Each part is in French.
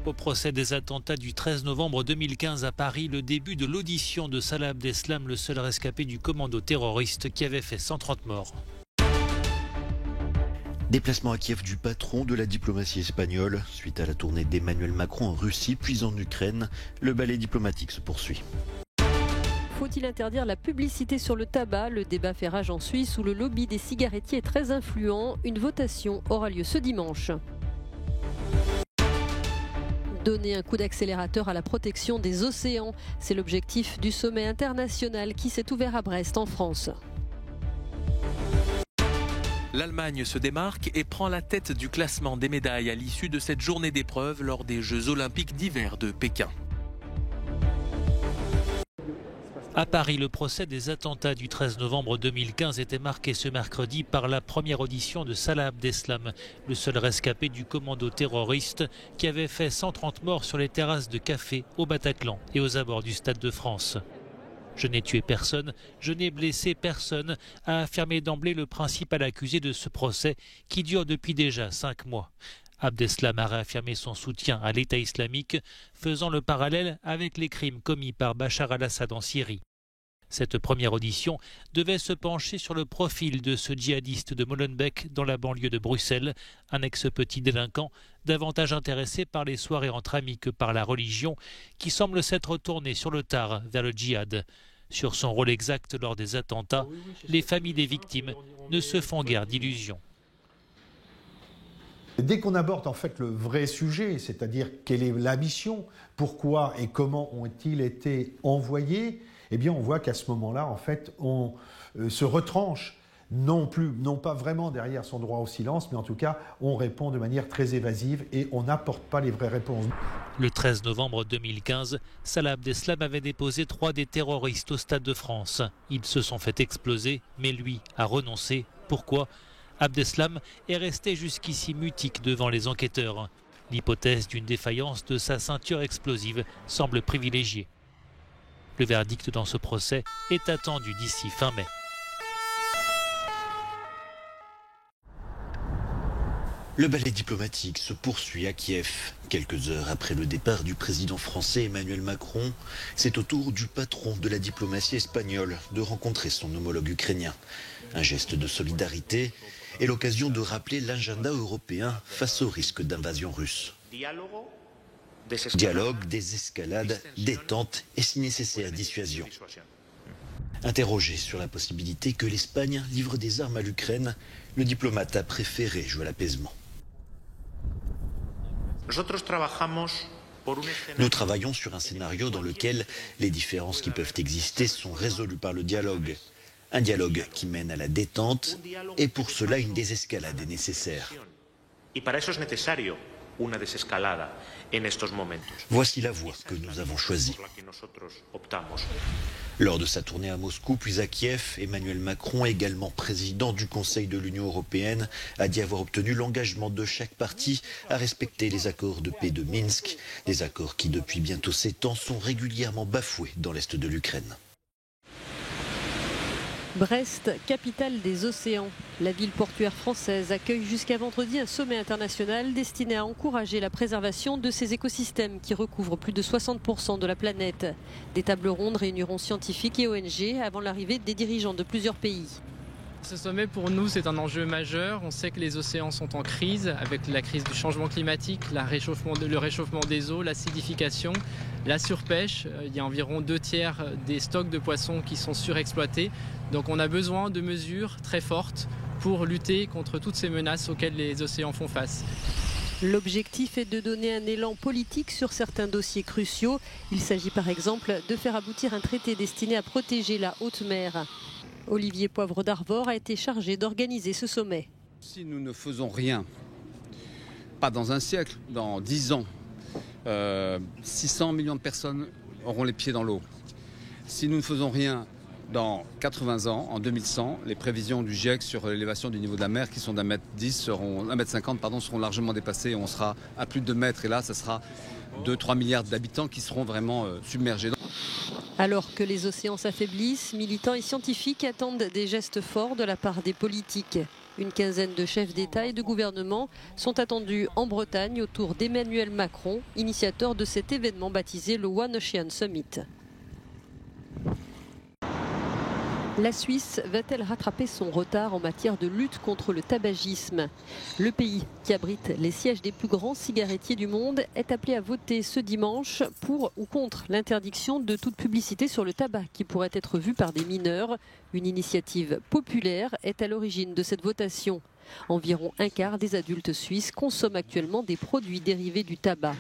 Au procès des attentats du 13 novembre 2015 à Paris, le début de l'audition de Salah Abdeslam, le seul rescapé du commando terroriste qui avait fait 130 morts. Déplacement à Kiev du patron de la diplomatie espagnole. Suite à la tournée d'Emmanuel Macron en Russie puis en Ukraine, le ballet diplomatique se poursuit. Faut-il interdire la publicité sur le tabac? Le débat fait rage en Suisse où le lobby des cigarettiers est très influent. Une votation aura lieu ce dimanche. Donner un coup d'accélérateur à la protection des océans, c'est l'objectif du sommet international qui s'est ouvert à Brest en France. L'Allemagne se démarque et prend la tête du classement des médailles à l'issue de cette journée d'épreuve lors des Jeux Olympiques d'hiver de Pékin. À Paris, le procès des attentats du 13 novembre 2015 était marqué ce mercredi par la première audition de Salah Abdeslam, le seul rescapé du commando terroriste qui avait fait 130 morts sur les terrasses de café au Bataclan et aux abords du Stade de France. Je n'ai tué personne, je n'ai blessé personne, a affirmé d'emblée le principal accusé de ce procès qui dure depuis déjà 5 mois. Abdeslam a réaffirmé son soutien à l'État islamique, faisant le parallèle avec les crimes commis par Bachar al-Assad en Syrie. Cette première audition devait se pencher sur le profil de ce djihadiste de Molenbeek dans la banlieue de Bruxelles, un ex-petit délinquant davantage intéressé par les soirées entre amis que par la religion, qui semble s'être tourné sur le tard vers le djihad. Sur son rôle exact lors des attentats, les familles des victimes ne se font guère d'illusions. Dès qu'on aborde en fait le vrai sujet, c'est-à-dire quelle est la mission, pourquoi et comment ont-ils été envoyés, eh bien on voit qu'à ce moment-là, en fait, on se retranche, non pas vraiment derrière son droit au silence, mais en tout cas, on répond de manière très évasive et on n'apporte pas les vraies réponses. Le 13 novembre 2015, Salah Abdeslam avait déposé 3 des terroristes au Stade de France. Ils se sont fait exploser, mais lui a renoncé. Pourquoi ? Abdeslam est resté jusqu'ici mutique devant les enquêteurs. L'hypothèse d'une défaillance de sa ceinture explosive semble privilégiée. Le verdict dans ce procès est attendu d'ici fin mai. Le ballet diplomatique se poursuit à Kiev. Quelques heures après le départ du président français Emmanuel Macron, c'est au tour du patron de la diplomatie espagnole de rencontrer son homologue ukrainien. Un geste de solidarité et l'occasion de rappeler l'agenda européen face au risque d'invasion russe. Dialogue, désescalade, détente et si nécessaire dissuasion. Interrogé sur la possibilité que l'Espagne livre des armes à l'Ukraine, le diplomate a préféré jouer à l'apaisement. Nous travaillons sur un scénario dans lequel les différences qui peuvent exister sont résolues par le dialogue. Un dialogue qui mène à la détente et pour cela une désescalade est nécessaire. Voici la voie que nous avons choisie. Lors de sa tournée à Moscou puis à Kiev, Emmanuel Macron, également président du Conseil de l'Union européenne, a dit avoir obtenu l'engagement de chaque partie à respecter les accords de paix de Minsk, des accords qui depuis bientôt 7 ans sont régulièrement bafoués dans l'est de l'Ukraine. Brest, capitale des océans. La ville portuaire française accueille jusqu'à vendredi un sommet international destiné à encourager la préservation de ces écosystèmes qui recouvrent plus de 60% de la planète. Des tables rondes réuniront scientifiques et ONG avant l'arrivée des dirigeants de plusieurs pays. Ce sommet pour nous c'est un enjeu majeur. On sait que les océans sont en crise avec la crise du changement climatique, le réchauffement des eaux, l'acidification, la surpêche. Il y a environ 2/3 des stocks de poissons qui sont surexploités. Donc on a besoin de mesures très fortes pour lutter contre toutes ces menaces auxquelles les océans font face. L'objectif est de donner un élan politique sur certains dossiers cruciaux. Il s'agit par exemple de faire aboutir un traité destiné à protéger la haute mer. Olivier Poivre d'Arvor a été chargé d'organiser ce sommet. Si nous ne faisons rien, pas dans un siècle, dans 10 ans, 600 millions de personnes auront les pieds dans l'eau. Si nous ne faisons rien dans 80 ans, en 2100, les prévisions du GIEC sur l'élévation du niveau de la mer qui sont d'1,50 m seront largement dépassées et on sera à plus de 2 mètres. Et là, ça sera 2-3 milliards d'habitants qui seront vraiment submergés. Alors que les océans s'affaiblissent, militants et scientifiques attendent des gestes forts de la part des politiques. Une quinzaine de chefs d'État et de gouvernement sont attendus en Bretagne autour d'Emmanuel Macron, initiateur de cet événement baptisé le One Ocean Summit. La Suisse va-t-elle rattraper son retard en matière de lutte contre le tabagisme? Le pays, qui abrite les sièges des plus grands cigarettiers du monde, est appelé à voter ce dimanche pour ou contre l'interdiction de toute publicité sur le tabac qui pourrait être vue par des mineurs. Une initiative populaire est à l'origine de cette votation. Environ un quart des adultes suisses consomment actuellement des produits dérivés du tabac.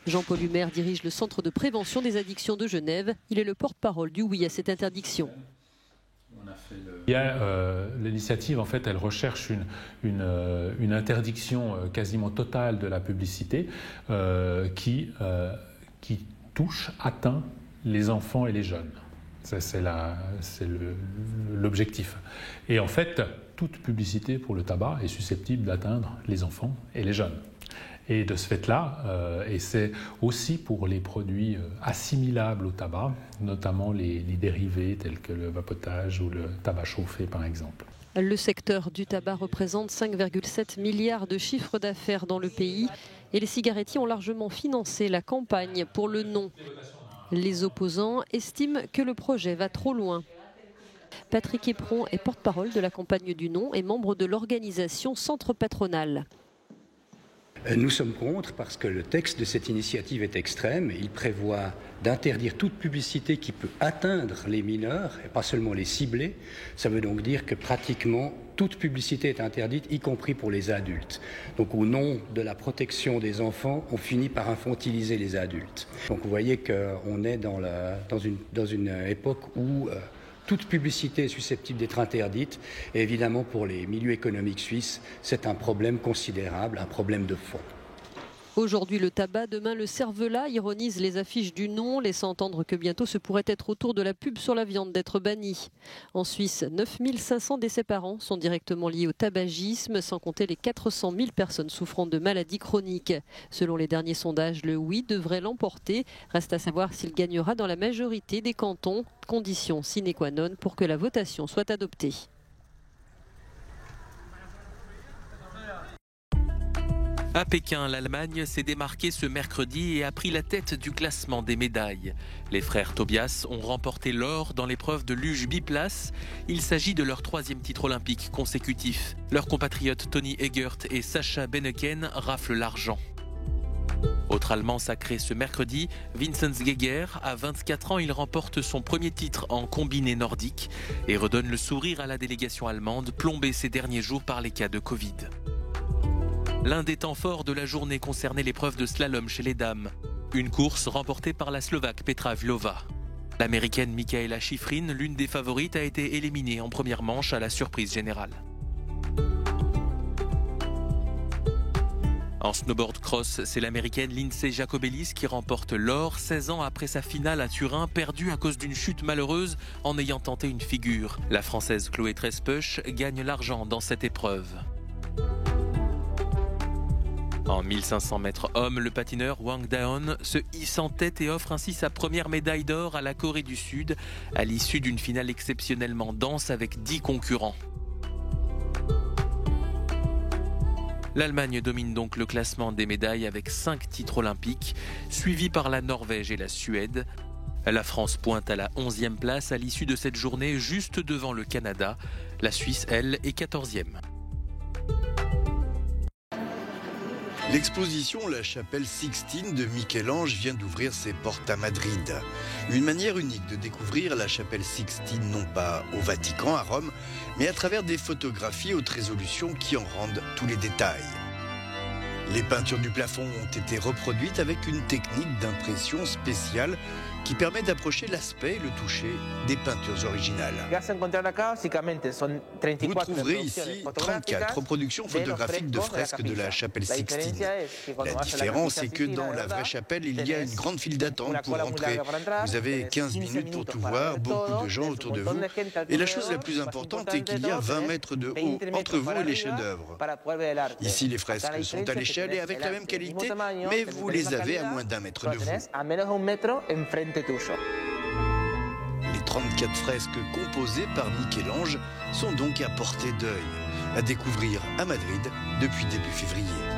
Jean-Paul Humer dirige le Centre de prévention des addictions de Genève. Il est le porte-parole du oui à cette interdiction. L'initiative, en fait, elle recherche une interdiction quasiment totale de la publicité qui atteint les enfants et les jeunes. C'est l'objectif. Et en fait, toute publicité pour le tabac est susceptible d'atteindre les enfants et les jeunes. Et de ce fait-là, et c'est aussi pour les produits assimilables au tabac, notamment les dérivés tels que le vapotage ou le tabac chauffé par exemple. Le secteur du tabac représente 5,7 milliards de chiffre d'affaires dans le pays et les cigarettiers ont largement financé la campagne pour le non. Les opposants estiment que le projet va trop loin. Patrick Éperon est porte-parole de la campagne du non et membre de l'organisation Centre Patronal. Nous sommes contre parce que le texte de cette initiative est extrême. Il prévoit d'interdire toute publicité qui peut atteindre les mineurs et pas seulement les cibler. Ça veut donc dire que pratiquement toute publicité est interdite, y compris pour les adultes. Donc au nom de la protection des enfants, on finit par infantiliser les adultes. Donc vous voyez qu'on est dans une époque où toute publicité est susceptible d'être interdite. Et évidemment, pour les milieux économiques suisses, c'est un problème considérable, un problème de fond. Aujourd'hui le tabac, demain le cervelas, ironisent les affiches du non, laissant entendre que bientôt ce pourrait être au tour de la pub sur la viande d'être banni. En Suisse, 9500 décès par an sont directement liés au tabagisme, sans compter les 400 000 personnes souffrant de maladies chroniques. Selon les derniers sondages, le oui devrait l'emporter. Reste à savoir s'il gagnera dans la majorité des cantons, condition sine qua non pour que la votation soit adoptée. À Pékin, l'Allemagne s'est démarquée ce mercredi et a pris la tête du classement des médailles. Les frères Tobias ont remporté l'or dans l'épreuve de luge biplace. Il s'agit de leur 3e titre olympique consécutif. Leurs compatriotes Toni Egert et Sascha Benneken raflent l'argent. Autre Allemand sacré ce mercredi, Vinzenz Geiger. À 24 ans, il remporte son premier titre en combiné nordique et redonne le sourire à la délégation allemande, plombée ces derniers jours par les cas de Covid. L'un des temps forts de la journée concernait l'épreuve de slalom chez les dames. Une course remportée par la Slovaque Petra Vlhová. L'Américaine Mikaela Shiffrin, l'une des favorites, a été éliminée en première manche à la surprise générale. En snowboard cross, c'est l'Américaine Lindsey Jacobellis qui remporte l'or 16 ans après sa finale à Turin, perdue à cause d'une chute malheureuse en ayant tenté une figure. La Française Chloé Trespeuch gagne l'argent dans cette épreuve. En 1500 mètres hommes, le patineur Wang Daon se hisse en tête et offre ainsi sa première médaille d'or à la Corée du Sud, à l'issue d'une finale exceptionnellement dense avec 10 concurrents. L'Allemagne domine donc le classement des médailles avec 5 titres olympiques, suivis par la Norvège et la Suède. La France pointe à la 11e place à l'issue de cette journée, juste devant le Canada. La Suisse, elle, est 14e. L'exposition La Chapelle Sixtine de Michel-Ange vient d'ouvrir ses portes à Madrid. Une manière unique de découvrir la Chapelle Sixtine, non pas au Vatican, à Rome, mais à travers des photographies haute résolution qui en rendent tous les détails. Les peintures du plafond ont été reproduites avec une technique d'impression spéciale qui permet d'approcher l'aspect et le toucher des peintures originales. Vous trouverez ici 34 reproductions photographiques de fresques de la chapelle Sixtine. La différence est que dans la vraie chapelle, il y a une grande file d'attente pour entrer. Vous avez 15 minutes pour tout voir, beaucoup de gens autour de vous. Et la chose la plus importante est qu'il y a 20 mètres de haut entre vous et les chefs-d'œuvre. Ici, les fresques sont à l'échelle et avec la même qualité, mais vous les avez à moins d'1 mètre de vous. Les 34 fresques composées par Michel-Ange sont donc à portée d'œil. à découvrir à Madrid depuis début février.